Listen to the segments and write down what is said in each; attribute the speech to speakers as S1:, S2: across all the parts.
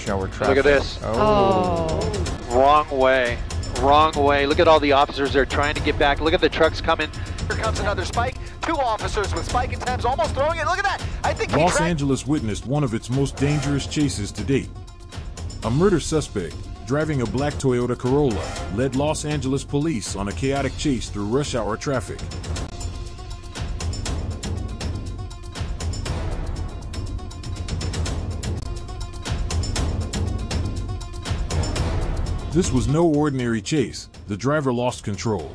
S1: rush hour traffic.
S2: Look at this.
S1: Oh.
S2: Wrong way. Wrong way. Look at all the officers there trying to get back. Look at the trucks coming.
S3: Here comes another spike. 2 officers with spike attempts, almost throwing it. Look at that. I think
S4: Los Angeles witnessed one of its most dangerous chases to date. A murder suspect, driving a black Toyota Corolla, led Los Angeles police on a chaotic chase through rush hour traffic. This was no ordinary chase. The driver lost control.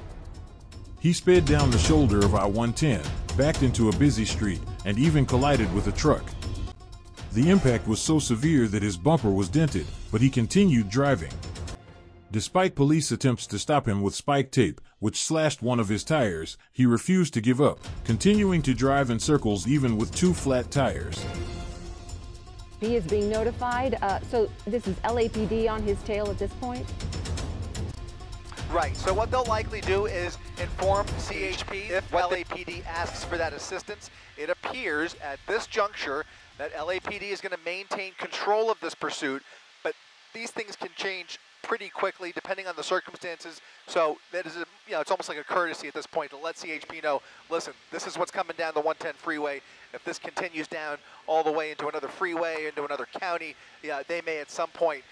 S4: He sped down the shoulder of I-110, backed into a busy street, and even collided with a truck. The impact was so severe that his bumper was dented, but he continued driving. Despite police attempts to stop him with spike tape, which slashed one of his tires, he refused to give up, continuing to drive in circles even with 2 flat tires.
S5: He is being notified. So this is LAPD on his tail at this point?
S3: Right, so what they'll likely do is inform CHP if LAPD asks for that assistance. It appears at this juncture that LAPD is going to maintain control of this pursuit, but these things can change pretty quickly depending on the circumstances. So that is, it's almost like a courtesy at this point to let CHP know, listen, this is what's coming down the 110 freeway. If this continues down all the way into another freeway, into another county, they may at some point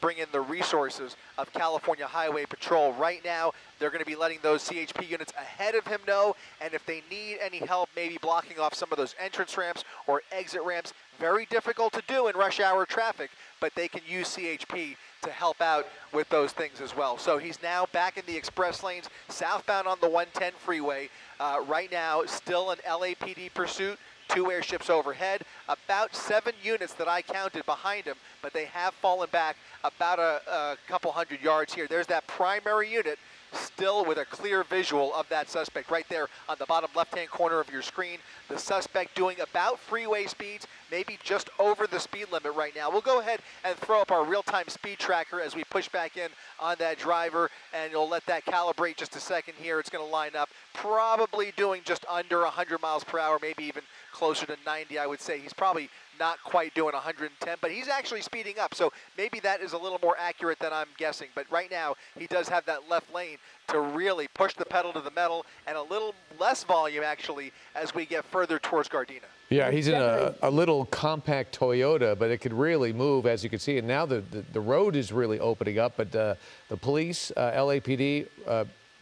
S3: bring in the resources of California Highway Patrol. Right now, they're going to be letting those CHP units ahead of him know, and if they need any help, maybe blocking off some of those entrance ramps or exit ramps, very difficult to do in rush hour traffic, but they can use CHP to help out with those things as well. So he's now back in the express lanes, southbound on the 110 freeway. Right now, still an LAPD pursuit. 2 airships overhead, about 7 units that I counted behind him, but they have fallen back about a couple hundred yards here. There's that primary unit still with a clear visual of that suspect right there on the bottom left-hand corner of your screen. The suspect doing about freeway speeds, maybe just over the speed limit right now. We'll go ahead and throw up our real-time speed tracker as we push back in on that driver, and you'll let that calibrate just a second here. It's going to line up probably doing just under 100 miles per hour, maybe even closer to 90, I would say. He's probably not quite doing 110, but he's actually speeding up, so maybe that is a little more accurate than I'm guessing. But right now, he does have that left lane to really push the pedal to the metal, and a little less volume, actually, as we get further towards Gardena.
S6: Yeah, he's in a little compact Toyota, but it could really move, as you can see. And now the road is really opening up, but the police, LAPD,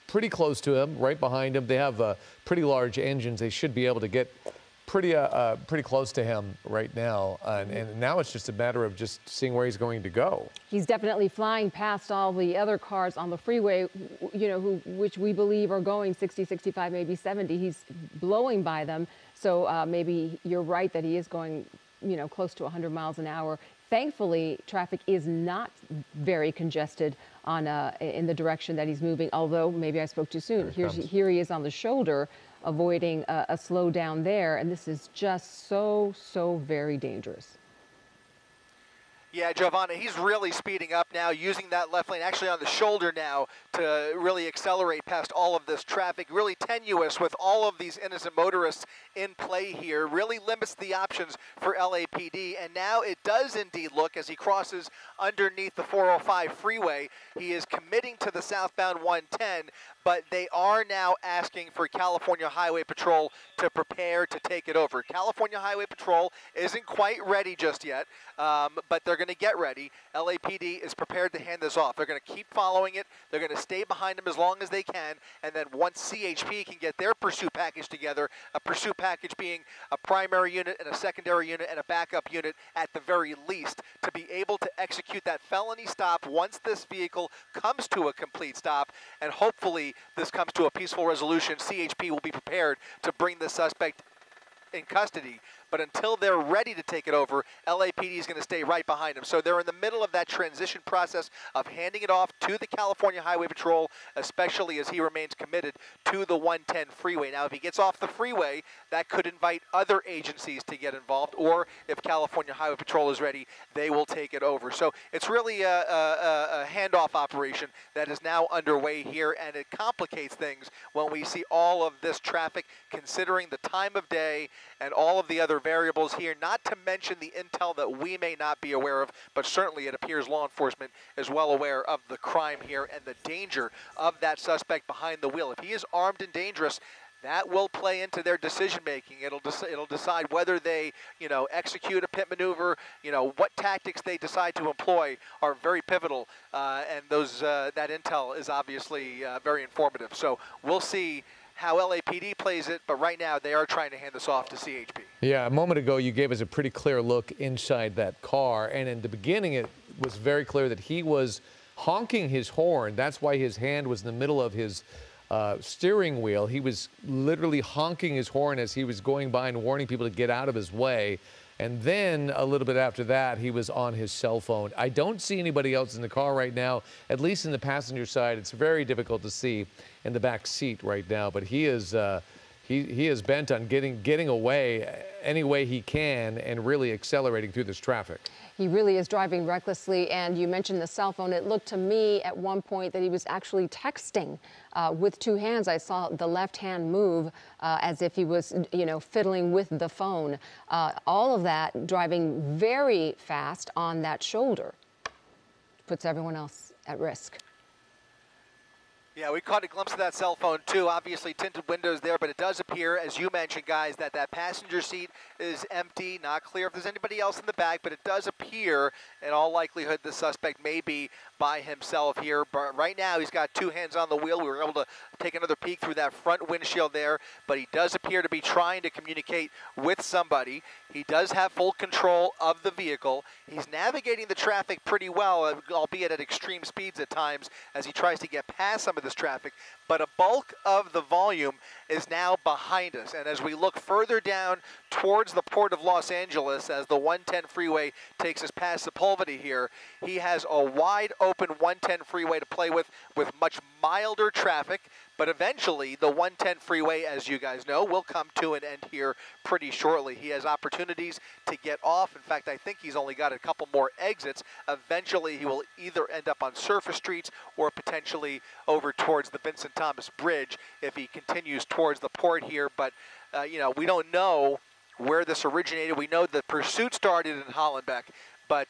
S6: pretty close to him, right behind him. They have pretty large engines. They should be able to get pretty close to him right now, and now it's just a matter of just seeing where he's going to go.
S5: He's definitely flying past all the other cars on the freeway, which we believe are going 60, 65, maybe 70. He's blowing by them, so maybe you're right that he is going, close to 100 miles an hour. Thankfully, traffic is not very congested on in the direction that he's moving, although maybe I spoke too soon. Here he is on the shoulder, avoiding a slowdown there, and this is just so very dangerous.
S3: Yeah, Giovanna, he's really speeding up now, using that left lane, actually on the shoulder now, to really accelerate past all of this traffic. Really tenuous with all of these innocent motorists in play here. Really limits the options for LAPD, and now it does indeed look, as he crosses underneath the 405 freeway, he is committing to the southbound 110, but they are now asking for California Highway Patrol to prepare to take it over. California Highway Patrol isn't quite ready just yet, but they're going to get ready. LAPD is prepared to hand this off. They're going to keep following it. They're going to stay behind them as long as they can, and then once CHP can get their pursuit package together, a pursuit package being a primary unit and a secondary unit and a backup unit at the very least, to be able to execute that felony stop once this vehicle comes to a complete stop, and hopefully this comes to a peaceful resolution. CHP will be prepared to bring the suspect in custody. But until they're ready to take it over, LAPD is going to stay right behind them. So they're in the middle of that transition process of handing it off to the California Highway Patrol, especially as he remains committed to the 110 freeway. Now, if he gets off the freeway, that could invite other agencies to get involved, or if California Highway Patrol is ready, they will take it over. So it's really a handoff operation that is now underway here, and it complicates things when we see all of this traffic, considering the time of day and all of the other variables here, not to mention the intel that we may not be aware of, but certainly it appears law enforcement is well aware of the crime here and the danger of that suspect behind the wheel. If he is armed and dangerous, that will play into their decision-making. It'll decide whether they, execute a pit maneuver. What tactics they decide to employ are very pivotal, and that intel is obviously very informative. So we'll see how LAPD plays it, but right now they are trying to hand this off to CHP.
S6: Yeah, a moment ago you gave us a pretty clear look inside that car, and in the beginning it was very clear that he was honking his horn. That's why his hand was in the middle of his steering wheel. He was literally honking his horn as he was going by and warning people to get out of his way. And then a little bit after that, he was on his cell phone. I don't see anybody else in the car right now, at least in the passenger side. It's very difficult to see in the back seat right now, but he is he is bent on getting away any way he can and really accelerating through this traffic.
S5: He really is driving recklessly, and you mentioned the cell phone. It looked to me at one point that he was actually texting with two hands. I saw the left hand move as if he was, fiddling with the phone. All of that driving very fast on that shoulder puts everyone else at risk.
S3: Yeah, we caught a glimpse of that cell phone too. Obviously tinted windows there, but it does appear, as you mentioned, guys, that passenger seat is empty. Not clear if there's anybody else in the back, but it does appear, in all likelihood, the suspect may be by himself here. But right now, he's got two hands on the wheel. We were able to take another peek through that front windshield there, but he does appear to be trying to communicate with somebody. He does have full control of the vehicle. He's navigating the traffic pretty well, albeit at extreme speeds at times, as he tries to get past some of this traffic, but a bulk of the volume is now behind us. And as we look further down towards the port of Los Angeles, as the 110 freeway takes us past Sepulveda here, he has a wide open 110 freeway to play with much milder traffic. But eventually, the 110 freeway, as you guys know, will come to an end here pretty shortly. He has opportunities to get off. In fact, I think he's only got a couple more exits. Eventually, he will either end up on surface streets or potentially over towards the Vincent Thomas Bridge if he continues towards the port here. But, we don't know where this originated. We know the pursuit started in Hollenbeck, but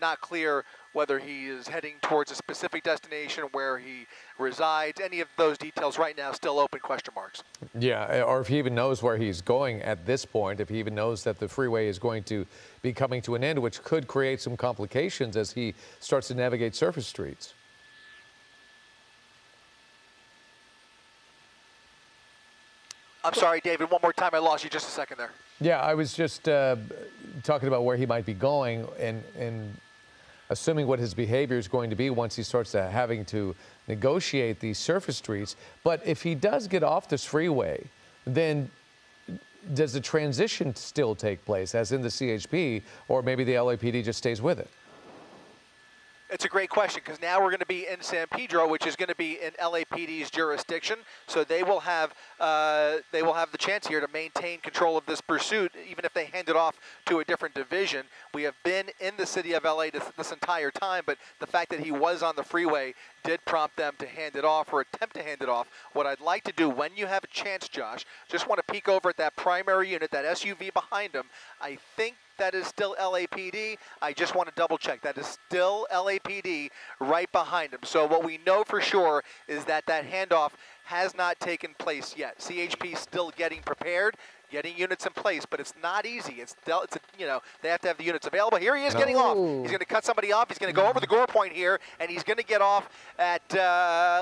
S3: not clear whether he is heading towards a specific destination, where he resides. Any of those details right now still open question marks.
S6: Yeah, or if he even knows where he's going at this point, if he even knows that the freeway is going to be coming to an end, which could create some complications as he starts to navigate surface streets.
S3: I'm sorry, David, one more time. I lost you just a second there.
S6: Yeah, I was just talking about where he might be going and assuming what his behavior is going to be once he starts having to negotiate these surface streets. But if he does get off this freeway, then does the transition still take place, as in the CHP, or maybe the LAPD just stays with it?
S3: It's a great question, because now we're going to be in San Pedro, which is going to be in LAPD's jurisdiction. So they will have the chance here to maintain control of this pursuit, even if they hand it off to a different division. We have been in the city of LA this entire time, but the fact that he was on the freeway did prompt them to hand it off, or attempt to hand it off. What I'd like to do, when you have a chance, Josh, just want to peek over at that primary unit, that SUV behind him. I think that is still LAPD. I just want to double check. That is still LAPD right behind him. So what we know for sure is that handoff has not taken place yet. CHP is still getting prepared, getting units in place, but it's not easy. They have to have the units available. Here he is getting off. He's going to cut somebody off. He's going to go over the Gore Point here, and he's going to get off at,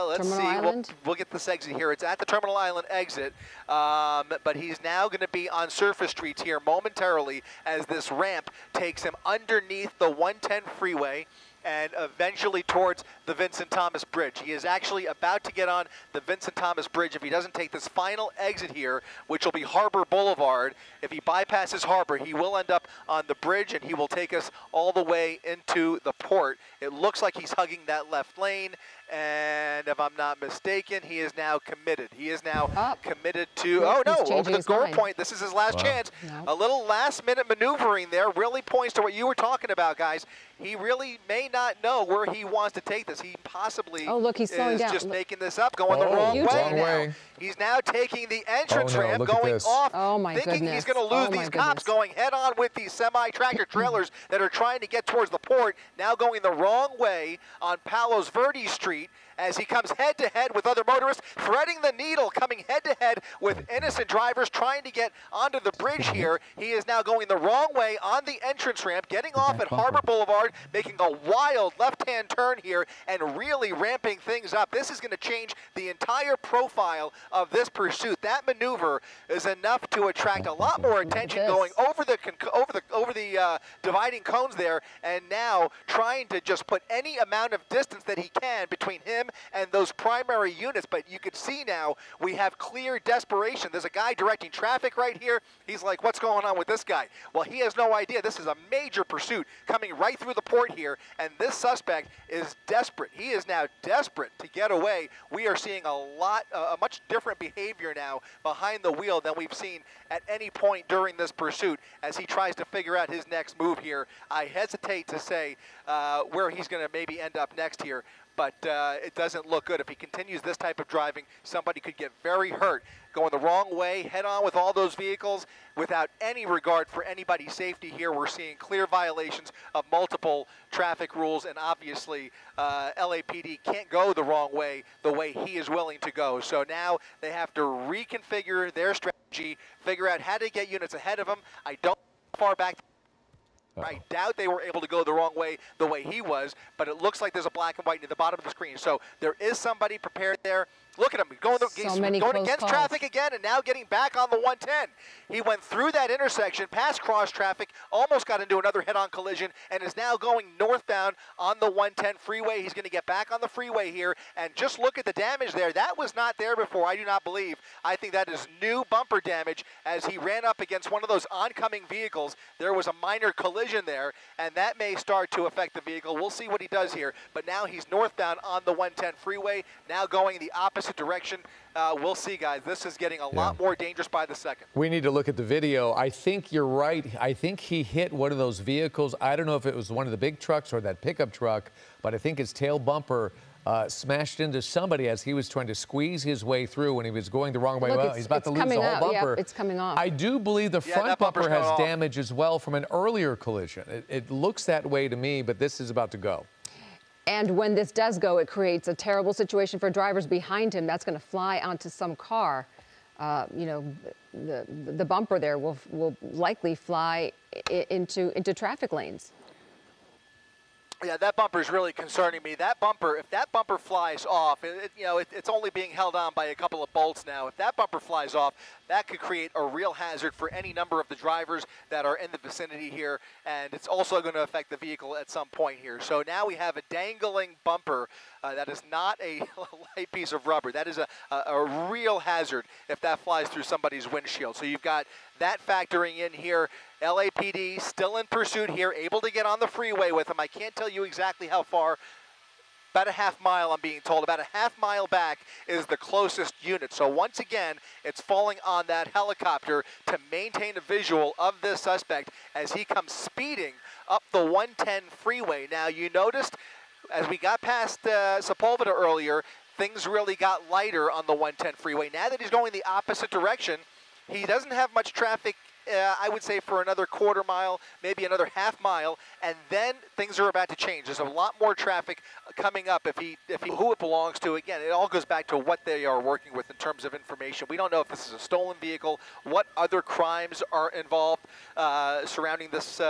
S3: let's see, we'll get this exit here. It's at the Terminal Island exit, but he's now going to be on surface streets here momentarily as this ramp takes him underneath the 110 freeway and eventually towards the Vincent Thomas Bridge. He is actually about to get on the Vincent Thomas Bridge if he doesn't take this final exit here, which will be Harbor Boulevard. If he bypasses Harbor, he will end up on the bridge, and he will take us all the way into the port. It looks like he's hugging that left lane, And if I'm not mistaken, he is now committed. He is now committed to,
S5: He's
S3: over the goal
S5: mind.
S3: point. This is his last chance.
S5: No.
S3: A little last-minute maneuvering there really points to what you were talking about, guys. He really may not know where he wants to take this. He possibly
S5: he's slowing
S3: is
S5: down.
S3: just making this up, going the wrong
S5: huge
S3: way
S5: wrong
S3: now.
S6: way.
S3: He's now taking the entrance ramp,
S6: look at
S3: going
S6: this.
S3: off,
S5: Oh, my
S3: thinking
S5: goodness.
S3: he's going to lose
S5: Oh, my
S3: these cops, going head-on with these semi-tractor trailers that are trying to get towards the port, now going the wrong way on Palos Verdes Street as he comes head-to-head with other motorists, threading the needle, coming head-to-head with innocent drivers trying to get onto the bridge here. He is now going the wrong way on the entrance ramp, getting off at Harbor Boulevard, making a wild left-hand turn here, and really ramping things up. This is going to change the entire profile of this pursuit. That maneuver is enough to attract a lot more attention, going over the dividing cones there, and now trying to just put any amount of distance that he can between him and those primary units. But you can see now we have clear desperation. There's a guy directing traffic right here. He's like, what's going on with this guy? Well, he has no idea. This is a major pursuit coming right through the port here, and this suspect is desperate. He is now desperate to get away. We are seeing a much different behavior now behind the wheel than we've seen at any point during this pursuit as he tries to figure out his next move here. I hesitate to say where he's going to maybe end up next here, but it doesn't look good. If he continues this type of driving, somebody could get very hurt. Going the wrong way, head on with all those vehicles without any regard for anybody's safety here. We're seeing clear violations of multiple traffic rules, and obviously LAPD can't go the wrong way the way he is willing to go. So now they have to reconfigure their strategy, figure out how to get units ahead of him. I don't know how far back. I doubt they were able to go the wrong way the way he was, but it looks like there's a black and white near the bottom of the screen. So there is somebody prepared there. Look at him, he's going against traffic again and now getting back on the 110. He went through that intersection, past cross traffic, almost got into another head-on collision, and is now going northbound on the 110 freeway. He's going to get back on the freeway here, and just look at the damage there. That was not there before, I do not believe. I think that is new bumper damage as he ran up against one of those oncoming vehicles. There was a minor collision there, and that may start to affect the vehicle. We'll see what he does here, but now he's northbound on the 110 freeway, now going the opposite direction. We'll see, guys. This is getting a lot more dangerous by the second.
S6: We need to look at the video. I think you're right. I think he hit one of those vehicles. I don't know if it was one of the big trucks or that pickup truck, but I think his tail bumper smashed into somebody as he was trying to squeeze his way through when he was going the wrong way. Well, he's about to lose the whole bumper.
S5: Yep, it's coming off.
S6: I do believe the front bumper has damage as well from an earlier collision. It looks that way to me, but this is about to go.
S5: And when this does go, it creates a terrible situation for drivers behind him. That's going to fly onto some car. You know, the bumper there will likely fly into traffic lanes.
S3: Yeah, that bumper is really concerning me. That bumper, if that bumper flies off, it's only being held on by a couple of bolts now. If that bumper flies off, that could create a real hazard for any number of the drivers that are in the vicinity here, and it's also going to affect the vehicle at some point here. So now we have a dangling bumper that is not a light piece of rubber. That is a real hazard if that flies through somebody's windshield. So you've got that factoring in here. LAPD still in pursuit here, able to get on the freeway with him. I can't tell you exactly how far. About a half mile, I'm being told. About a half mile back is the closest unit. So once again, it's falling on that helicopter to maintain a visual of this suspect as he comes speeding up the 110 freeway. Now, you noticed as we got past Sepulveda earlier, things really got lighter on the 110 freeway. Now that he's going the opposite direction, he doesn't have much traffic, I would say, for another quarter mile, maybe another half mile, and then things are about to change. There's a lot more traffic coming up who it belongs to. Again, it all goes back to what they are working with in terms of information. We don't know if this is a stolen vehicle, what other crimes are involved surrounding this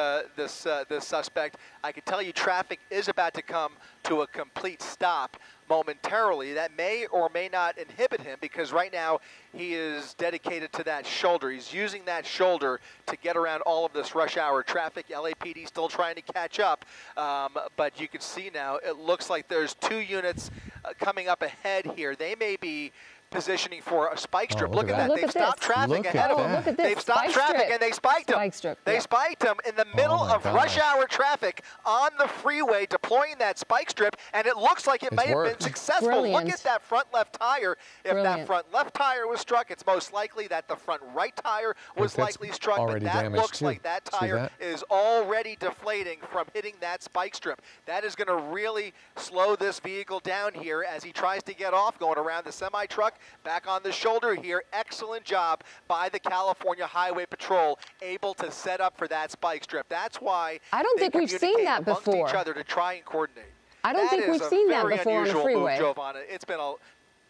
S3: suspect. I can tell you traffic is about to come to a complete stop momentarily. That may or may not inhibit him because right now he is dedicated to that shoulder. He's using that shoulder to get around all of this rush hour traffic. LAPD still trying to catch up, but you can see now it looks like there's two units coming up ahead here. They may be positioning for a spike strip.
S6: look
S3: Look
S6: at
S3: at that.
S6: that.
S3: They've
S5: Look at
S3: stopped
S5: this.
S3: traffic
S6: Look
S3: ahead
S6: at
S3: of
S6: that.
S3: them.
S5: Look at this.
S3: They've stopped
S5: Spike
S3: traffic
S5: strip.
S3: and they spiked them.
S5: Spike strip,
S3: They
S5: yeah.
S3: spiked them in the middle
S6: my
S3: of rush
S6: gosh.
S3: hour traffic on the freeway, deploying that spike strip, and it looks like it may have
S6: worked.
S3: been successful.
S5: Brilliant.
S3: Look at that front left tire. If that
S5: Brilliant.
S3: front left tire was struck, it's most likely that the front right tire was
S6: that's
S3: likely struck, but
S6: already
S3: that
S6: damaged,
S3: looks
S6: too.
S3: like that
S6: See
S3: tire
S6: that?
S3: is already deflating from hitting that spike strip. That is going to really slow this vehicle down here as he tries to get off, going around the semi-truck, back on the shoulder here. Excellent job by the California Highway Patrol, able to set up for that spike strip. That's why
S5: I don't
S3: they
S5: think we've seen
S3: communicate
S5: that
S3: amongst
S5: before.
S3: each other to try and coordinate.
S5: I don't think we've seen that before on the freeway.
S3: Move, Giovanna. It's been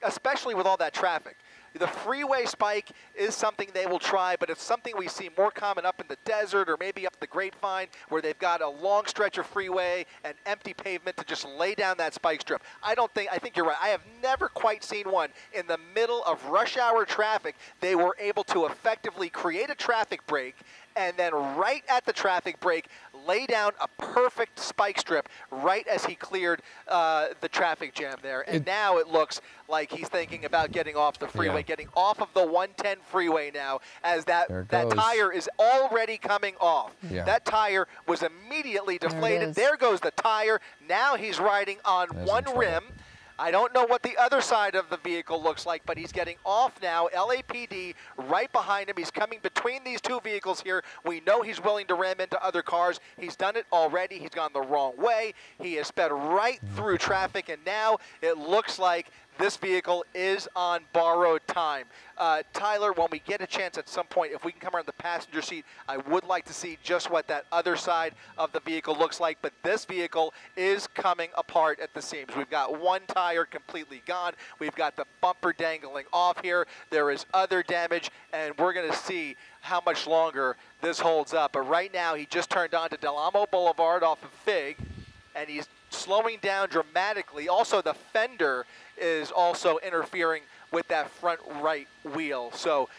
S3: especially with all that traffic. The freeway spike is something they will try, but it's something we see more common up in the desert or maybe up the Grapevine, where they've got a long stretch of freeway and empty pavement to just lay down that spike strip. I think you're right. I have never quite seen one in the middle of rush hour traffic. They were able to effectively create a traffic break and then right at the traffic break, lay down a perfect spike strip right as he cleared the traffic jam there. And now it looks like he's thinking about getting off the freeway, getting off of the 110 freeway now, as that tire is already coming off.
S6: Yeah.
S3: That tire was immediately deflated. There goes the tire. Now he's riding on one rim. I don't know what the other side of the vehicle looks like, but he's getting off now. LAPD right behind him. He's coming between these two vehicles here. We know he's willing to ram into other cars. He's done it already. He's gone the wrong way. He has sped right through traffic, and now it looks like this vehicle is on borrowed time. Tyler, when we get a chance at some point, if we can come around the passenger seat, I would like to see just what that other side of the vehicle looks like. But this vehicle is coming apart at the seams. We've got one tire completely gone. We've got the bumper dangling off here. There is other damage, and we're going to see how much longer this holds up. But right now, he just turned onto Del Amo Boulevard off of Fig, and he's slowing down dramatically. Also, the fender is also interfering with that front right wheel. So,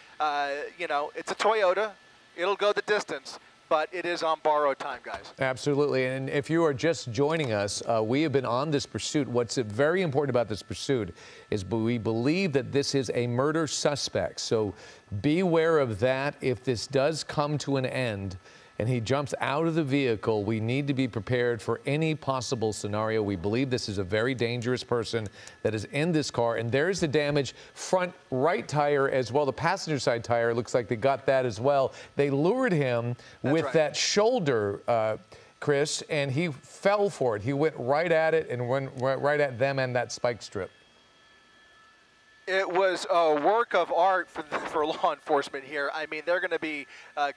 S3: you know, it's a Toyota. It'll go the distance, but it is on borrowed time, guys.
S6: Absolutely. And if you are just joining us, we have been on this pursuit. What's very important about this pursuit is we believe that this is a murder suspect. So beware of that. If this does come to an end and he jumps out of the vehicle, we need to be prepared for any possible scenario. We believe this is a very dangerous person that is in this car. And there's the damage. Front right tire as well. The passenger side tire, looks like they got that as well. They lured him with that shoulder, Chris, and he fell for it. He went right at it and went right at them and that spike strip.
S3: It was a work of art for law enforcement here. I mean, they're going to be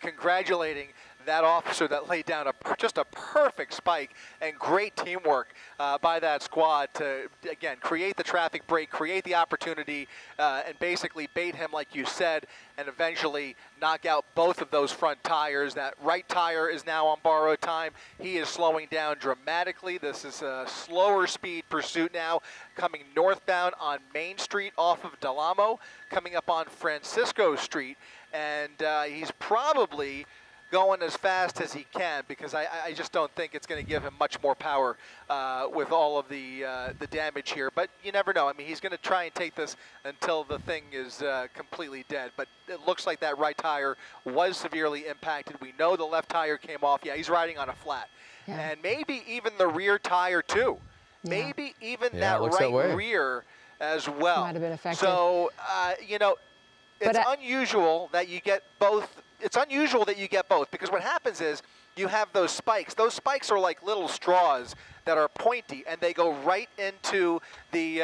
S3: congratulating that officer that laid down just a perfect spike, and great teamwork by that squad to, again, create the traffic break, create the opportunity, and basically bait him, like you said, and eventually knock out both of those front tires. That right tire is now on borrowed time. He is slowing down dramatically. This is a slower speed pursuit now, coming northbound on Main Street off of Del Amo, coming up on Francisco Street, and he's probably going as fast as he can, because I just don't think it's going to give him much more power with all of the damage here. But you never know. I mean, he's going to try and take this until the thing is completely dead. But it looks like that right tire was severely impacted. We know the left tire came off. Yeah, he's riding on a flat. Yeah. And maybe even the rear tire, too. Yeah. Maybe even that right rear as well.
S5: Might have been affected.
S3: So, you know, it's unusual that you get both. It's unusual that you get both, because what happens is you have those spikes. Those spikes are like little straws that are pointy, and they go right into the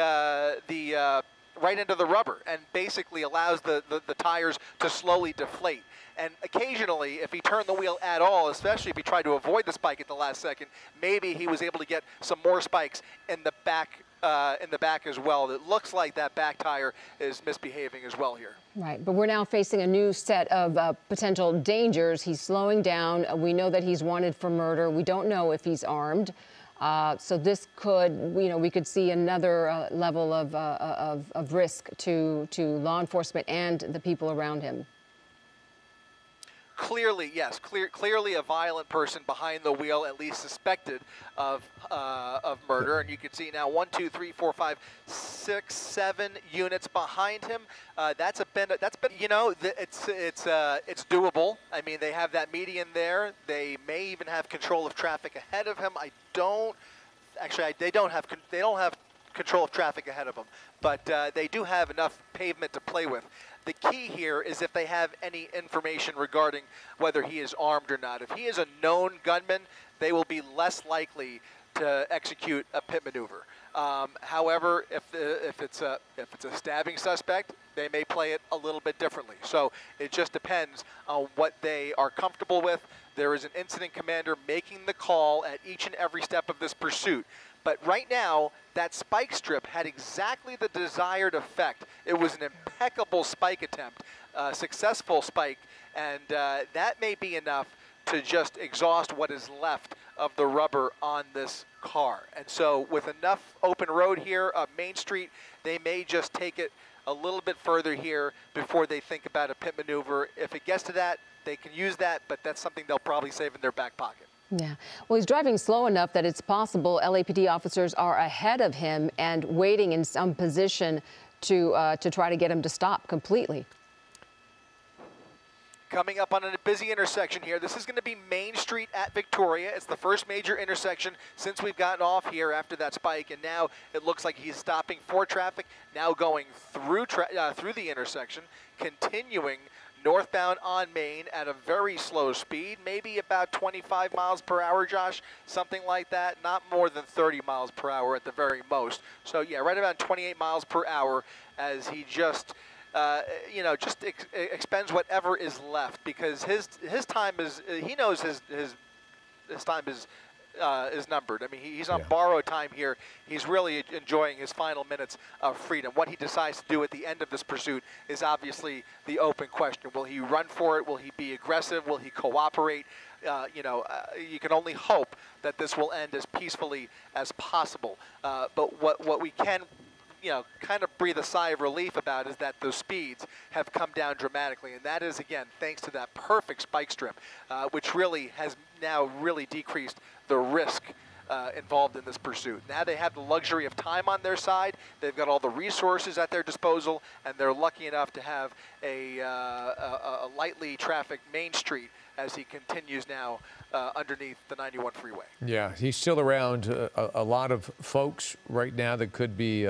S3: rubber, and basically allows the tires to slowly deflate. And occasionally, if he turned the wheel at all, especially if he tried to avoid the spike at the last second, maybe he was able to get some more spikes in the back as well. It looks like that back tire is misbehaving as well here.
S5: Right, but we're now facing a new set of potential dangers. He's slowing down. We know that he's wanted for murder. We don't know if he's armed. So this could, you know, we could see another level of risk to law enforcement and the people around him.
S3: clearly, yes, clearly a violent person behind the wheel, at least suspected of murder. And you can see now 1, 2, 3, 4, 5, 6, 7 units behind him. That's been, you know, it's doable. I mean, they have that median there. They may even have control of traffic ahead of him. They don't have control of traffic ahead of them, but they do have enough pavement to play with. The key here is if they have any information regarding whether he is armed or not. If he is a known gunman, they will be less likely to execute a pit maneuver. However, if it's a stabbing suspect, they may play it a little bit differently. So it just depends on what they are comfortable with. There is an incident commander making the call at each and every step of this pursuit. But right now, that spike strip had exactly the desired effect. It was an impeccable spike attempt, successful spike, and that may be enough to just exhaust what is left of the rubber on this car. And so with enough open road here up Main Street, they may just take it a little bit further here before they think about a pit maneuver. If it gets to that, they can use that, but that's something they'll probably save in their back pocket.
S5: Yeah. Well, he's driving slow enough that it's possible LAPD officers are ahead of him and waiting in some position to try to get him to stop completely.
S3: Coming up on a busy intersection here. This is going to be Main Street at Victoria. It's the first major intersection since we've gotten off here after that spike, and now it looks like he's stopping for traffic, now going through the intersection, continuing northbound on Main at a very slow speed, maybe about 25 miles per hour, Josh, something like that, not more than 30 miles per hour at the very most. So yeah, right around 28 miles per hour as he just, you know, just expends whatever is left, because his time is, he knows his time is numbered. I mean, he's on borrowed time here. He's really enjoying his final minutes of freedom. What he decides to do at the end of this pursuit is obviously the open question. Will he run for it? Will he be aggressive? Will he cooperate? You know, you can only hope that this will end as peacefully as possible. But what we can, you know, kind of breathe a sigh of relief about is that those speeds have come down dramatically. And that is, again, thanks to that perfect spike strip, which really has now really decreased the risk involved in this pursuit. Now they have the luxury of time on their side. They've got all the resources at their disposal, and they're lucky enough to have a lightly trafficked Main Street as he continues now underneath the 91 freeway. Yeah,
S6: he's still around a lot of folks right now that could be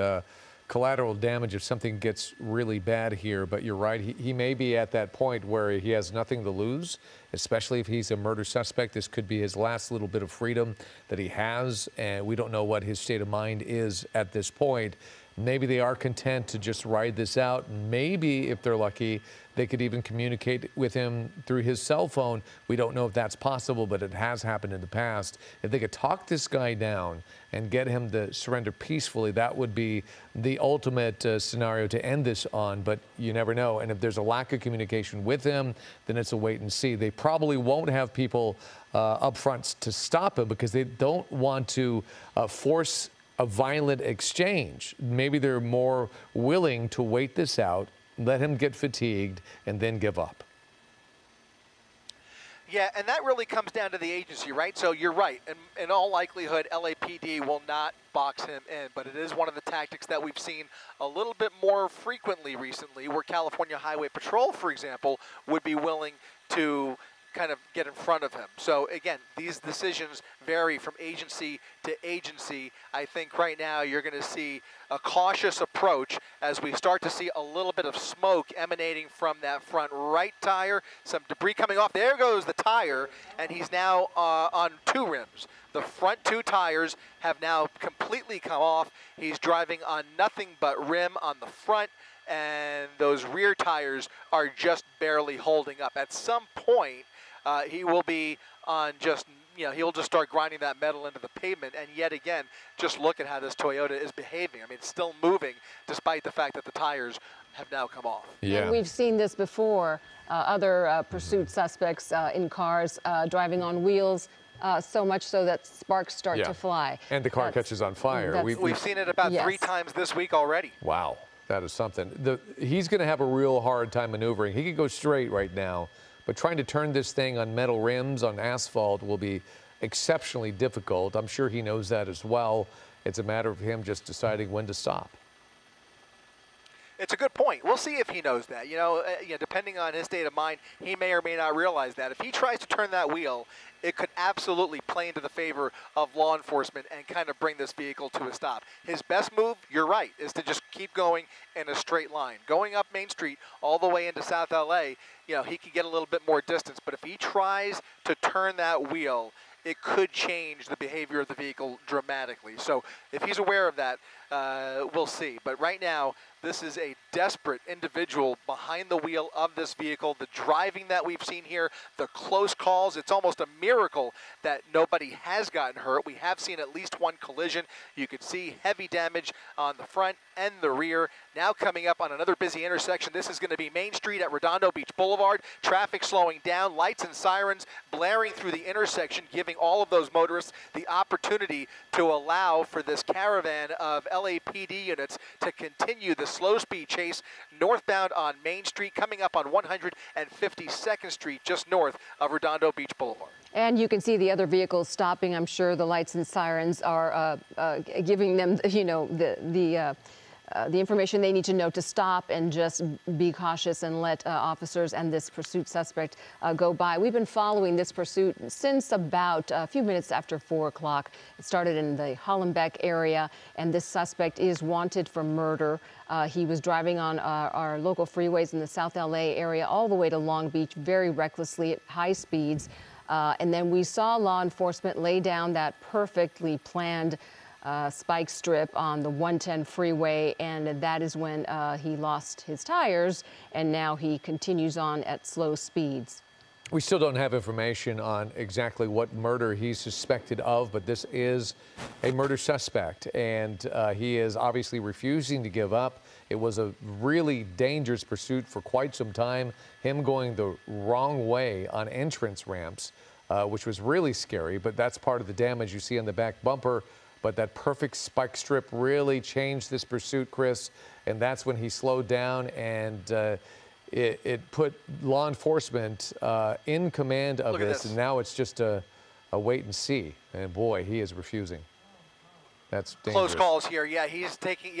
S6: collateral damage if something gets really bad here. But you're right, he may be at that point where he has nothing to lose, especially if he's a murder suspect. This could be his last little bit of freedom that he has, and we don't know what his state of mind is at this point. Maybe they are content to just ride this out. Maybe, if they're lucky, they could even communicate with him through his cell phone. We don't know if that's possible, but it has happened in the past. If they could talk this guy down and get him to surrender peacefully, that would be the ultimate scenario to end this on, but you never know. And if there's a lack of communication with him, then it's a wait and see. They probably won't have people up front to stop him because they don't want to force a violent exchange. Maybe they're more willing to wait this out, let him get fatigued, and then give up.
S3: Yeah, and that really comes down to the agency, right? So you're right. In all likelihood, LAPD will not box him in, but it is one of the tactics that we've seen a little bit more frequently recently, where California Highway Patrol, for example, would be willing to kind of get in front of him. So again, these decisions vary from agency to agency. I think right now you're going to see a cautious approach as we start to see a little bit of smoke emanating from that front right tire, some debris coming off. There goes the tire, and he's now on two rims. The front two tires have now completely come off. He's driving on nothing but rim on the front, and those rear tires are just barely holding up. At some point, he will be on just, you know, he'll just start grinding that metal into the pavement. And yet again, just look at how this Toyota is behaving. I mean, it's still moving despite the fact that the tires have now come off.
S5: Yeah. And we've seen this before. Other pursuit suspects in cars driving on wheels, so much so that sparks start to fly.
S6: And the car catches on fire.
S3: We've seen it about 3 times this week already.
S6: Wow, that is something. He's going to have a real hard time maneuvering. He could go straight right now, but trying to turn this thing on metal rims, on asphalt, will be exceptionally difficult. I'm sure he knows that as well. It's a matter of him just deciding when to stop.
S3: It's a good point. We'll see if he knows that. Depending on his state of mind, he may or may not realize that. If he tries to turn that wheel, it could absolutely play into the favor of law enforcement and kind of bring this vehicle to a stop. His best move, you're right, is to just keep going in a straight line. Going up Main Street all the way into South LA, he could get a little bit more distance. But if he tries to turn that wheel, it could change the behavior of the vehicle dramatically. So if he's aware of that, we'll see. But right now, this is a desperate individual behind the wheel of this vehicle. The driving that we've seen here, the close calls, it's almost a miracle that nobody has gotten hurt. We have seen at least one collision. You can see heavy damage on the front and the rear. Now coming up on another busy intersection, this is going to be Main Street at Redondo Beach Boulevard. Traffic slowing down, lights and sirens blaring through the intersection, giving all of those motorists the opportunity to allow for this caravan of LAPD units to continue the slow speed chase northbound on Main Street, coming up on 152nd Street, just north of Redondo Beach Boulevard.
S5: And you can see the other vehicles stopping. I'm sure the lights and sirens are giving them, the information they need to know to stop and just be cautious and let officers and this pursuit suspect go by. We've been following this pursuit since about a few minutes after 4 o'clock. It started in the Hollenbeck area, and this suspect is wanted for murder. He was driving on our local freeways in the South LA area all the way to Long Beach very recklessly at high speeds. And then we saw law enforcement lay down that perfectly planned spike strip on the 110 freeway, and that is when he lost his tires, and now he continues on at slow speeds.
S6: We still don't have information on exactly what murder he's suspected of, but this is a murder suspect, and he is obviously refusing to give up. It was a really dangerous pursuit for quite some time, him going the wrong way on entrance ramps, which was really scary, but that's part of the damage you see on the back bumper. But that perfect spike strip really changed this pursuit, Chris, and that's when he slowed down, and it put law enforcement in command of this, and now it's just a wait and see. And boy, he is refusing. That's dangerous.
S3: Close calls here. He's taking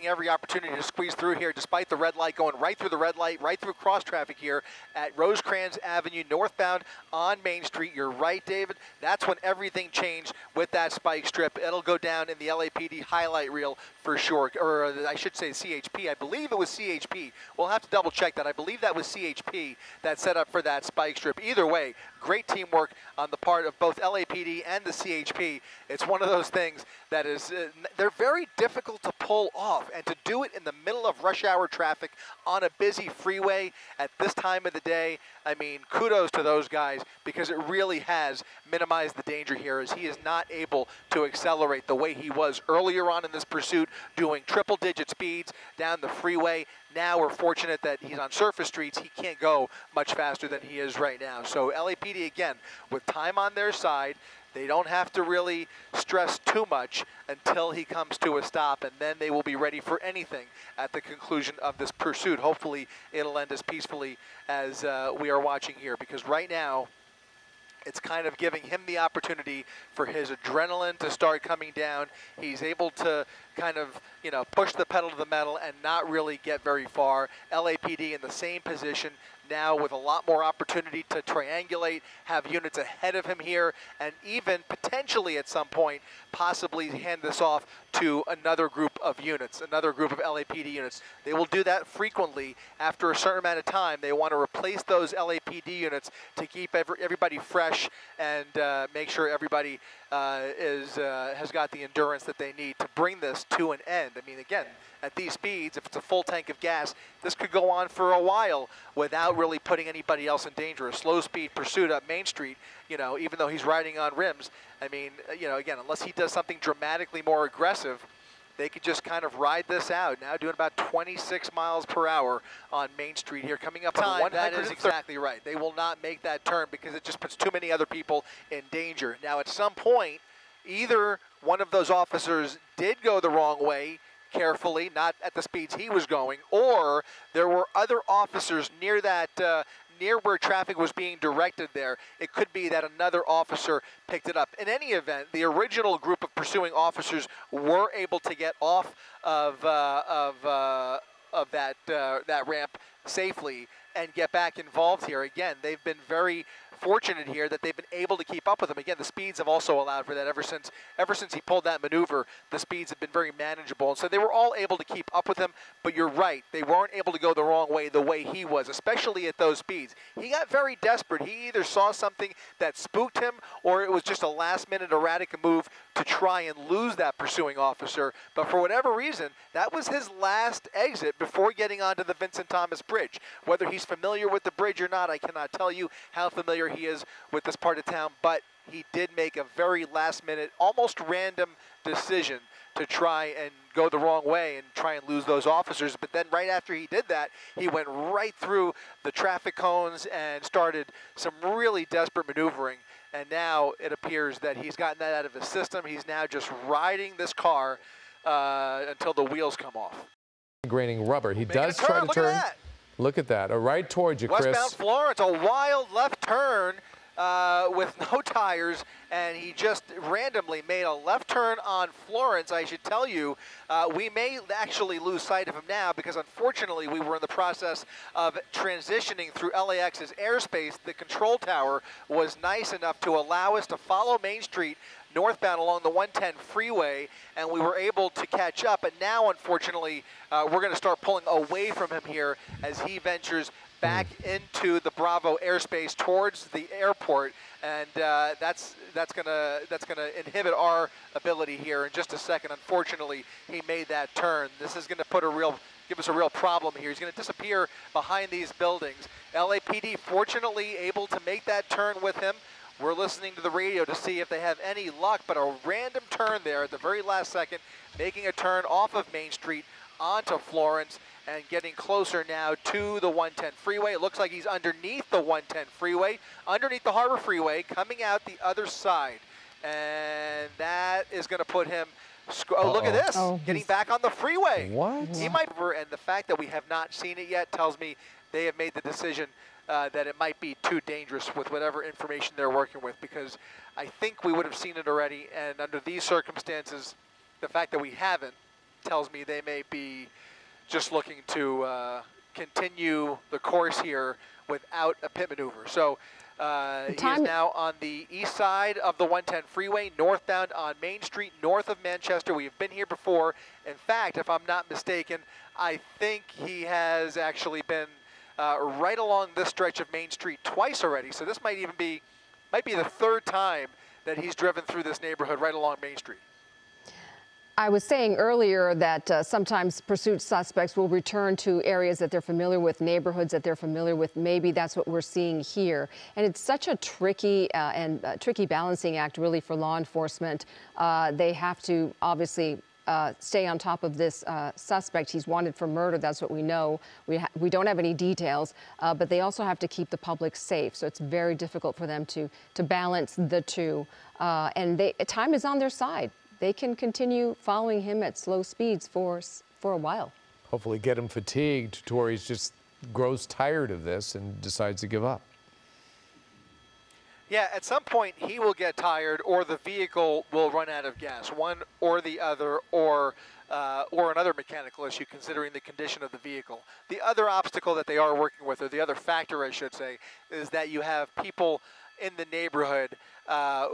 S3: every opportunity to squeeze through here, despite the red light, going right through the red light, right through cross traffic here at Rosecrans Avenue, northbound on Main Street. You're right, David. That's when everything changed with that spike strip. It'll go down in the LAPD highlight reel for sure, or I should say CHP. I believe it was CHP. We'll have to double check that. I believe that was CHP that set up for that spike strip. Either way, great teamwork on the part of both LAPD and the CHP. It's one of those things that is, they're very difficult to pull off, and to do it in the middle of rush hour traffic on a busy freeway at this time of the day, I mean, kudos to those guys, because it really has minimized the danger here, as he is not able to accelerate the way he was earlier on in this pursuit, doing triple-digit speeds down the freeway. Now we're fortunate that he's on surface streets. He can't go much faster than he is right now. So LAPD, again, with time on their side, they don't have to really stress too much until he comes to a stop, and then they will be ready for anything at the conclusion of this pursuit. Hopefully it'll end as peacefully as we are watching here, because right now it's kind of giving him the opportunity for his adrenaline to start coming down. He's able to kind of, push the pedal to the metal and not really get very far. LAPD in the same position now, with a lot more opportunity to triangulate, have units ahead of him here, and even potentially at some point possibly hand this off to another group of units, another group of LAPD units. They will do that frequently. After a certain amount of time, they want to replace those LAPD units to keep everybody fresh and make sure everybody has got the endurance that they need to bring this to an end. I mean, again, at these speeds, if it's a full tank of gas, this could go on for a while without really putting anybody else in danger. A slow speed pursuit up Main Street, even though he's riding on rims, I mean, again, unless he does something dramatically more aggressive, they could just kind of ride this out. Now doing about 26 miles per hour on Main Street here, coming up on 100. That is exactly right. They will not make that turn because it just puts too many other people in danger. Now, at some point, either one of those officers did go the wrong way, carefully, not at the speeds he was going, or there were other officers near that near where traffic was being directed there. It could be that another officer picked it up. In any event, the original group of pursuing officers were able to get off of that ramp safely and get back involved here. Again, they've been very fortunate here that they've been able to keep up with him. Again, the speeds have also allowed for that. Ever since he pulled that maneuver, the speeds have been very manageable. And so they were all able to keep up with him, but you're right, they weren't able to go the wrong way the way he was, especially at those speeds. He got very desperate. He either saw something that spooked him or it was just a last-minute erratic move to try and lose that pursuing officer. But for whatever reason, that was his last exit before getting onto the Vincent Thomas Bridge. Whether he's familiar with the bridge or not, I cannot tell you how familiar he is with this part of town, but he did make a very last-minute, almost random decision to try and go the wrong way and try and lose those officers. But then right after he did that, he went right through the traffic cones and started some really desperate maneuvering. And now it appears that he's gotten that out of his system. He's now just riding this car until the wheels come off.
S6: Graining rubber. He does try to turn. Look at that. Right towards you, Chris.
S3: Westbound Florence, a wild left turn with no tires, and he just randomly made a left turn on Florence. I should tell you, we may actually lose sight of him now because unfortunately we were in the process of transitioning through LAX's airspace. The control tower was nice enough to allow us to follow Main Street northbound along the 110 freeway, and we were able to catch up. But now, unfortunately, we're going to start pulling away from him here as he ventures back into the Bravo airspace towards the airport, and that's gonna inhibit our ability here in just a second. Unfortunately, he made that turn. This is going to give us a real problem here. He's going to disappear behind these buildings. LAPD fortunately able to make that turn with him. We're listening to the radio to see if they have any luck, but a random turn there at the very last second, making a turn off of Main Street onto Florence and getting closer now to the 110 freeway. It looks like he's underneath the 110 freeway, underneath the Harbor Freeway, coming out the other side. And that is going to put him, oh, look at this, getting back on the freeway.
S6: What?
S3: He might, and the fact that we have not seen it yet tells me they have made the decision that it might be too dangerous with whatever information they're working with, because I think we would have seen it already, and under these circumstances, the fact that we haven't tells me they may be just looking to continue the course here without a pit maneuver. So he is now on the east side of the 110 freeway, northbound on Main Street, north of Manchester. We have been here before. In fact, if I'm not mistaken, I think he has actually been right along this stretch of Main Street twice already. So this might even be, the third time that he's driven through this neighborhood right along Main Street.
S5: I was saying earlier that sometimes pursuit suspects will return to areas that they're familiar with, neighborhoods that they're familiar with. Maybe that's what we're seeing here. And it's such a tricky tricky balancing act, really, for law enforcement. They have to obviously stay on top of this suspect. He's wanted for murder. That's what we know. We don't have any details, but they also have to keep the public safe. So it's very difficult for them to balance the two. And time is on their side. They can continue following him at slow speeds for a while.
S6: Hopefully get him fatigued to where he just grows tired of this and decides to give up.
S3: Yeah, at some point he will get tired, or the vehicle will run out of gas, one or the other, or another mechanical issue considering the condition of the vehicle. The other obstacle that they are working with, or the other factor I should say, is that you have people in the neighborhood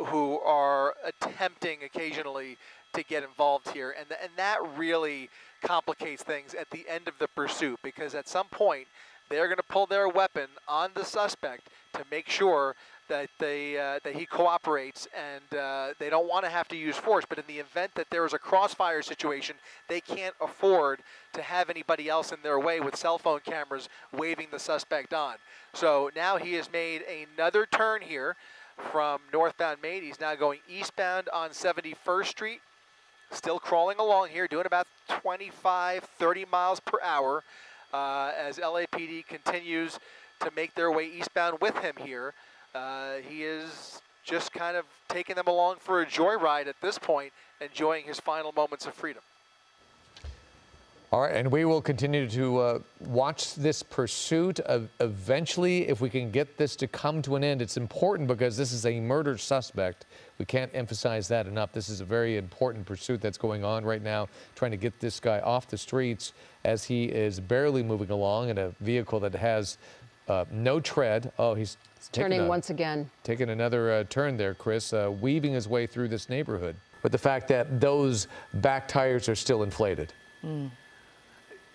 S3: who are attempting occasionally to get involved here, and that really complicates things at the end of the pursuit, because at some point they're going to pull their weapon on the suspect to make sure that he cooperates, and they don't want to have to use force. But in the event that there is a crossfire situation, they can't afford to have anybody else in their way with cell phone cameras waving the suspect on. So now he has made another turn here from northbound Main. He's now going eastbound on 71st Street, still crawling along here, doing about 25, 30 miles per hour as LAPD continues to make their way eastbound with him here. He is just kind of taking them along for a joyride at this point, enjoying his final moments of freedom.
S6: All right, and we will continue to watch this pursuit. Eventually, if we can get this to come to an end, it's important because this is a murder suspect. We can't emphasize that enough. This is a very important pursuit that's going on right now, trying to get this guy off the streets as he is barely moving along in a vehicle that has no tread. Oh, he's
S5: turning once again.
S6: Taking another turn there, Chris, weaving his way through this neighborhood. But the fact that those back tires are still inflated.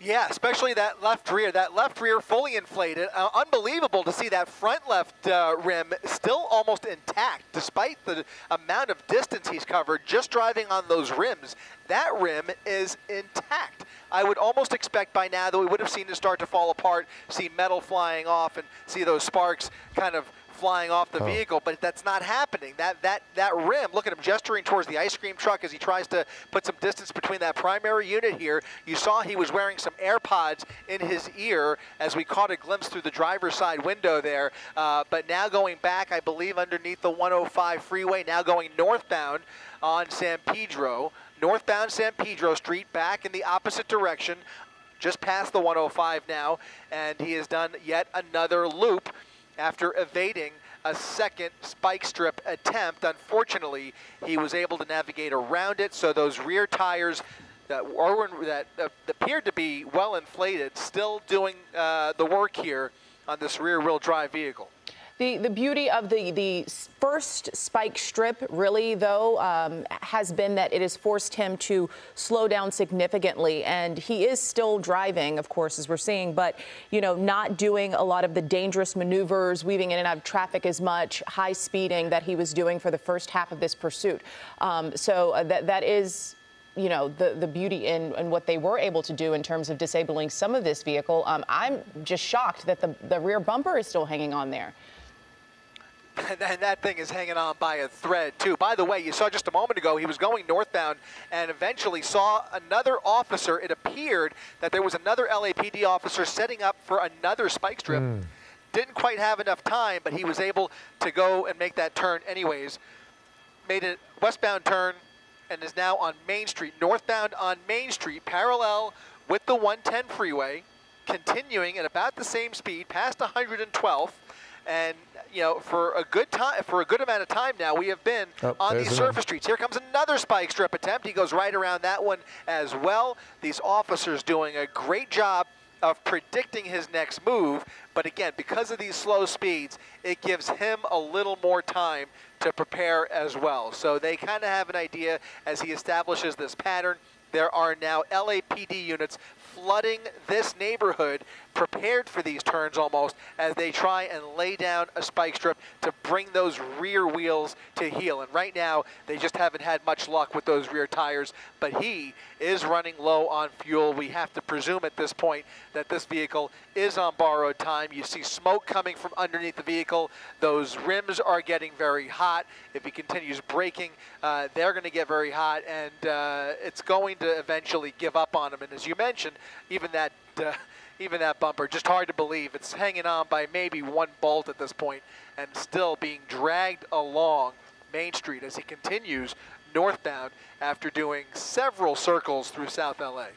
S3: Yeah, especially that left rear. That left rear fully inflated. Unbelievable to see that front left rim still almost intact, despite the amount of distance he's covered just driving on those rims. That rim is intact. I would almost expect by now that we would have seen it start to fall apart, see metal flying off, and see those sparks kind of flying off the vehicle, but that's not happening. That rim, look at him gesturing towards the ice cream truck as he tries to put some distance between that primary unit here. You saw he was wearing some AirPods in his ear as we caught a glimpse through the driver's side window there. But now going back, I believe, underneath the 105 freeway, now going northbound on San Pedro, northbound San Pedro Street, back in the opposite direction, just past the 105 now, and he has done yet another loop after evading a second spike strip attempt. Unfortunately, he was able to navigate around it, so those rear tires that appeared to be well inflated still doing the work here on this rear-wheel drive vehicle.
S1: The beauty of the first spike strip, really, though, has been that it has forced him to slow down significantly. And he is still driving, of course, as we're seeing, but, you know, not doing a lot of the dangerous maneuvers, weaving in and out of traffic as much, high speeding that he was doing for the first half of this pursuit. So that is, you know, the beauty in what they were able to do in terms of disabling some of this vehicle. I'm just shocked that the rear bumper is still hanging on there.
S3: And that thing is hanging on by a thread, too. By the way, you saw just a moment ago, he was going northbound and eventually saw another officer. It appeared that there was another LAPD officer setting up for another spike strip. Didn't quite have enough time, but he was able to go and make that turn anyways. Made a westbound turn and is now on Main Street, northbound on Main Street, parallel with the 110 freeway, continuing at about the same speed, past 112th. And, you know, for a good amount of time now, we have been on these surface streets. Here comes another spike strip attempt. He goes right around that one as well. These officers doing a great job of predicting his next move. But again, because of these slow speeds, it gives him a little more time to prepare as well. So they kind of have an idea as he establishes this pattern. There are now LAPD units flooding this neighborhood, prepared for these turns almost, as they try and lay down a spike strip to bring those rear wheels to heel. And right now, they just haven't had much luck with those rear tires, but he is running low on fuel. We have to presume at this point that this vehicle is on borrowed time. You see smoke coming from underneath the vehicle. Those rims are getting very hot. If he continues braking, they're going to get very hot, and it's going to eventually give up on him. And as you mentioned, even that bumper, just hard to believe. It's hanging on by maybe one bolt at this point and still being dragged along Main Street as he continues northbound after doing several circles through South LA.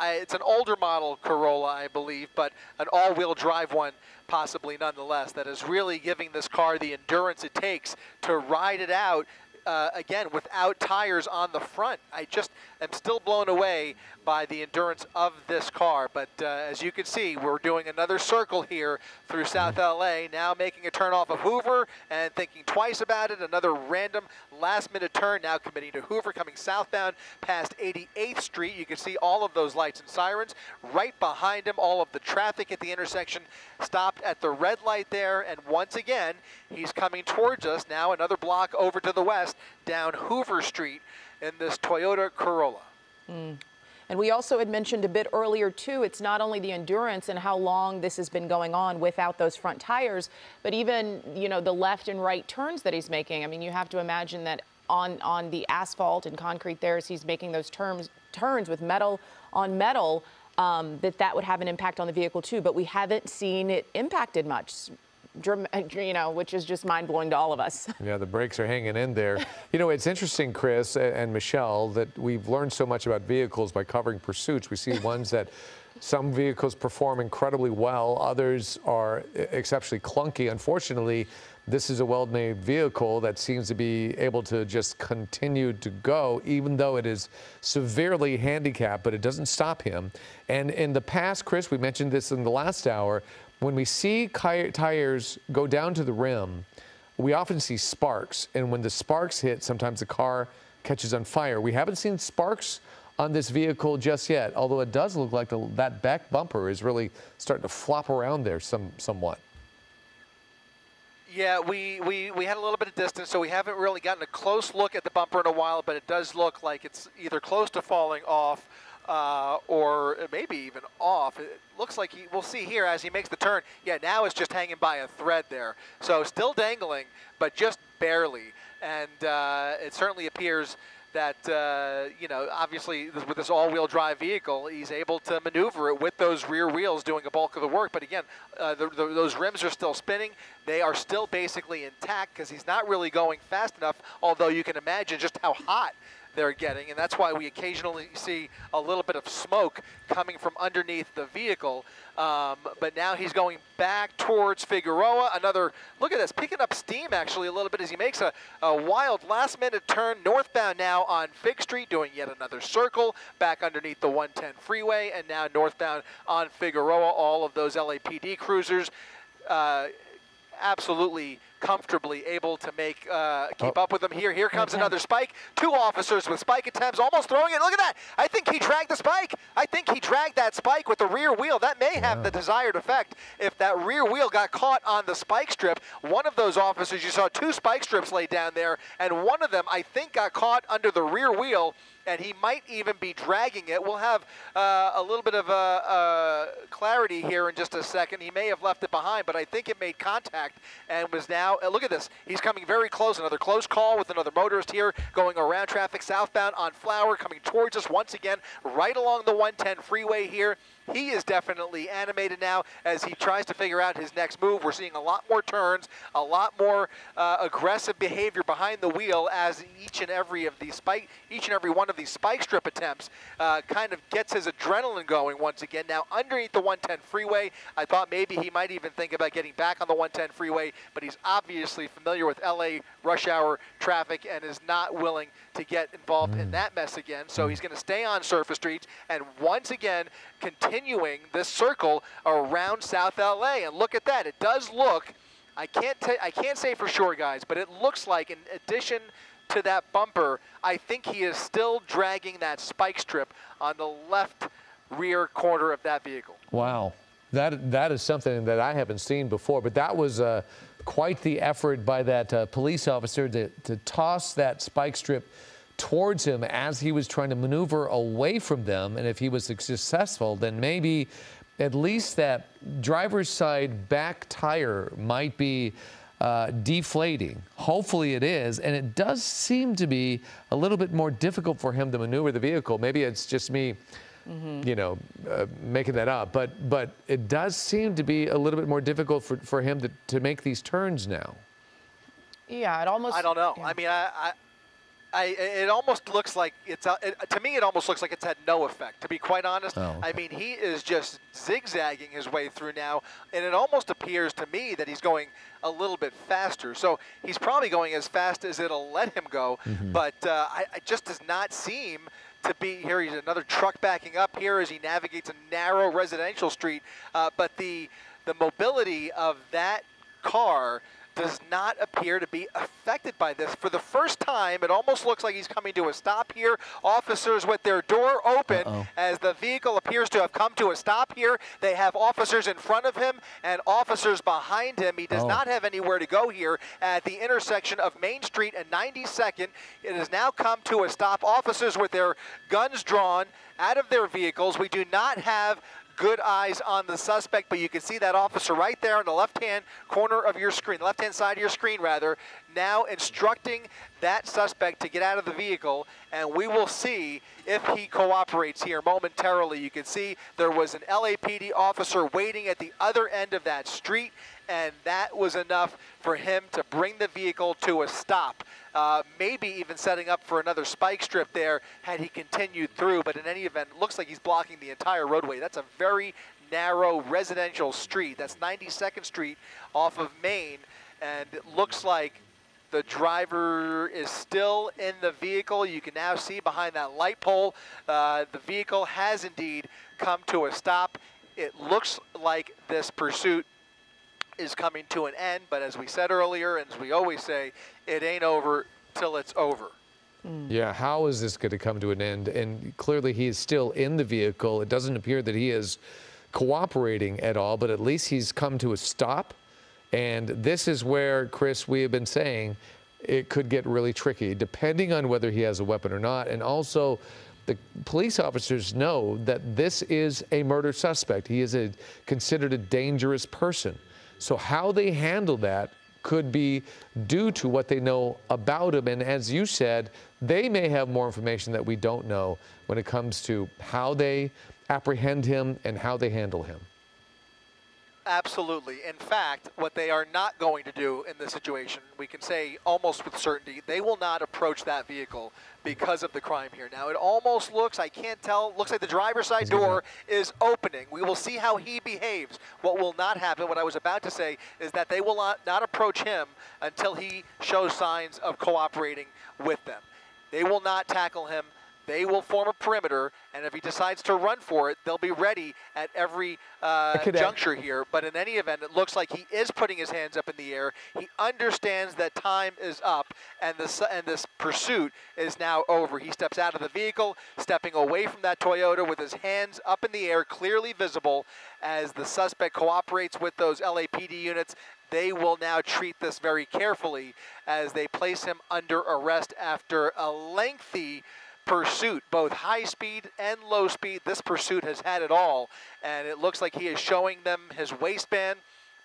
S3: It's an older model Corolla, I believe, but an all-wheel drive one possibly nonetheless, that is really giving this car the endurance it takes to ride it out again, without tires on the front. I just am still blown away by the endurance of this car. But as you can see, we're doing another circle here through South LA, now making a turn off of Hoover and thinking twice about it. Another random last-minute turn, now committing to Hoover, coming southbound past 88th Street. You can see all of those lights and sirens. Right behind him, all of the traffic at the intersection stopped at the red light there. And once again, he's coming towards us, now another block over to the west, down Hoover Street in this Toyota Corolla.
S1: And we also had mentioned a bit earlier, too, it's not only the endurance and how long this has been going on without those front tires, but even, you know, the left and right turns that he's making. I mean, you have to imagine that on the asphalt and concrete there, as he's making those turns with metal on metal, that would have an impact on the vehicle, too. But we haven't seen it impacted much. which is just mind-blowing to all of us.
S6: Yeah, the brakes are hanging in there. You know, it's interesting, Chris and Michelle, that we've learned so much about vehicles by covering pursuits. We see ones that some vehicles perform incredibly well, others are exceptionally clunky. Unfortunately, this is a well-made vehicle that seems to be able to just continue to go, even though it is severely handicapped, but it doesn't stop him. And in the past, Chris, we mentioned this in the last hour, when we see tires go down to the rim, we often see sparks. And when the sparks hit, sometimes the car catches on fire. We haven't seen sparks on this vehicle just yet, although it does look like that back bumper is really starting to flop around there somewhat.
S3: Yeah, we had a little bit of distance, so we haven't really gotten a close look at the bumper in a while, but it does look like it's either close to falling off or maybe even off. It looks like we'll see here as he makes the turn. Yeah, now it's just hanging by a thread there. So still dangling, but just barely. And it certainly appears that, you know, obviously with this all-wheel drive vehicle, he's able to maneuver it with those rear wheels doing a bulk of the work. But again, those rims are still spinning. They are still basically intact because he's not really going fast enough, although you can imagine just how hot they're getting, and that's why we occasionally see a little bit of smoke coming from underneath the vehicle. But now he's going back towards Figueroa. Another, look at this, picking up steam actually a little bit as he makes a wild last-minute turn northbound now on Fig Street, doing yet another circle back underneath the 110 freeway, and now northbound on Figueroa. All of those LAPD cruisers absolutely comfortably able to make keep up with them here. Here comes another spike. Two officers with spike attempts, almost throwing it. Look at that. I think he dragged the spike. I think he dragged that spike with the rear wheel. That may have the desired effect if that rear wheel got caught on the spike strip. One of those officers, you saw two spike strips laid down there, and one of them, I think, got caught under the rear wheel, and he might even be dragging it. We'll have a little bit of clarity here in just a second. He may have left it behind, but I think it made contact and was now, look at this, he's coming very close. Another close call with another motorist here going around traffic southbound on Flower, coming towards us once again right along the 110 freeway here. He is definitely animated now as he tries to figure out his next move. We're seeing a lot more turns, a lot more aggressive behavior behind the wheel as each and every one of these spike strip attempts kind of gets his adrenaline going once again. Now underneath the 110 freeway, I thought maybe he might even think about getting back on the 110 freeway, but he's obviously familiar with LA rush hour traffic and is not willing to get involved in that mess again. So he's going to stay on surface streets and once again continuing this circle around South LA. And look at that. It does look, I can't say for sure, guys, but it looks like in addition to that bumper, I think he is still dragging that spike strip on the left rear corner of that vehicle.
S6: Wow. That is something that I haven't seen before, but that was quite the effort by that police officer to toss that spike strip towards him as he was trying to maneuver away from them. And if he was successful, then maybe at least that driver's side back tire might be deflating. Hopefully it is, and it does seem to be a little bit more difficult for him to maneuver the vehicle. Maybe it's just me you know, making that up, but it does seem to be a little bit more difficult for him to make these turns now.
S1: Yeah, it almost,
S3: I don't know.
S1: Yeah.
S3: I mean, it almost looks like it's to me it almost looks like it's had no effect, to be quite honest.
S6: Oh, okay.
S3: I mean, he is just zigzagging his way through now, and it almost appears to me that he's going a little bit faster. So he's probably going as fast as it'll let him go, but it just does not seem to be here. He's another truck backing up here as he navigates a narrow residential street, but the mobility of that car does not appear to be affected by this. For the first time, it almost looks like he's coming to a stop here. Officers with their door open as the vehicle appears to have come to a stop here. They have officers in front of him and officers behind him. He does not have anywhere to go here at the intersection of Main Street and 92nd. It has now come to a stop. Officers with their guns drawn out of their vehicles. We do not have good eyes on the suspect, but you can see that officer right there on the left-hand corner of your screen, left-hand side of your screen, rather, now instructing that suspect to get out of the vehicle, and we will see if he cooperates here momentarily. You can see there was an LAPD officer waiting at the other end of that street, and that was enough for him to bring the vehicle to a stop. Maybe even setting up for another spike strip there had he continued through, but in any event, it looks like he's blocking the entire roadway. That's a very narrow residential street. That's 92nd Street off of Main, and it looks like the driver is still in the vehicle. You can now see behind that light pole, the vehicle has indeed come to a stop. It looks like this pursuit is coming to an end, but as we said earlier, and as we always say, it ain't over till it's over.
S6: Yeah, how is this going to come to an end? And clearly he is still in the vehicle. It doesn't appear that he is cooperating at all, but at least he's come to a stop. And this is where, Chris, we have been saying it could get really tricky, depending on whether he has a weapon or not. And also, the police officers know that this is a murder suspect. He is considered a dangerous person. So how they handle that could be due to what they know about him. And as you said, they may have more information that we don't know when it comes to how they apprehend him and how they handle him.
S3: Absolutely. In fact, what they are not going to do in this situation, we can say almost with certainty, they will not approach that vehicle because of the crime here. Now, it almost looks, I can't tell, looks like the driver's side door is opening. We will see how he behaves. What will not happen, what I was about to say, is that they will not approach him until he shows signs of cooperating with them. They will not tackle him. They will form a perimeter, and if he decides to run for it, they'll be ready at every juncture here. But in any event, it looks like he is putting his hands up in the air. He understands that time is up, and this pursuit is now over. He steps out of the vehicle, stepping away from that Toyota with his hands up in the air, clearly visible, as the suspect cooperates with those LAPD units. They will now treat this very carefully as they place him under arrest after a lengthy pursuit, both high speed and low speed. This pursuit has had it all, and it looks like he is showing them his waistband,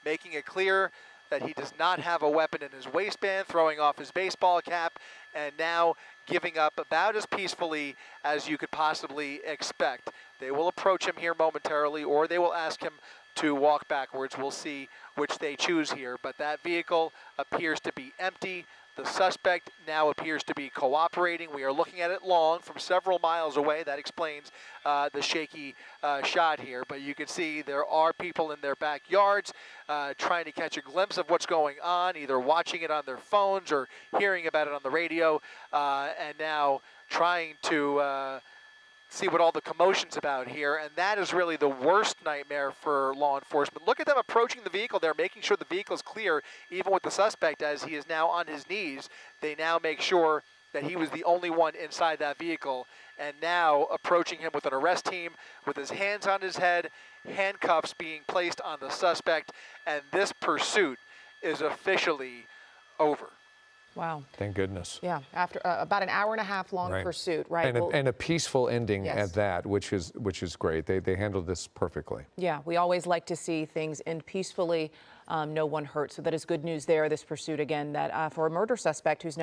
S3: making it clear that he does not have a weapon in his waistband, throwing off his baseball cap, and now giving up about as peacefully as you could possibly expect. They will approach him here momentarily, or they will ask him to walk backwards. We'll see which they choose here, but that vehicle appears to be empty. The suspect now appears to be cooperating. We are looking at it long from several miles away. That explains the shaky shot here. But you can see there are people in their backyards trying to catch a glimpse of what's going on, either watching it on their phones or hearing about it on the radio, and now trying to see what all the commotion's about here, and that is really the worst nightmare for law enforcement. Look at them approaching the vehicle. They're making sure the vehicle is clear, even with the suspect, as he is now on his knees. They now make sure that he was the only one inside that vehicle, and now approaching him with an arrest team, with his hands on his head, handcuffs being placed on the suspect, and this pursuit is officially over.
S1: Wow.
S6: Thank goodness.
S1: Yeah, after about an hour and a half long pursuit, right?
S6: And a peaceful ending at that, which is great. They handled this perfectly.
S1: Yeah, we always like to see things end peacefully, no one hurt. So that is good news there, this pursuit again, that for a murder suspect who's now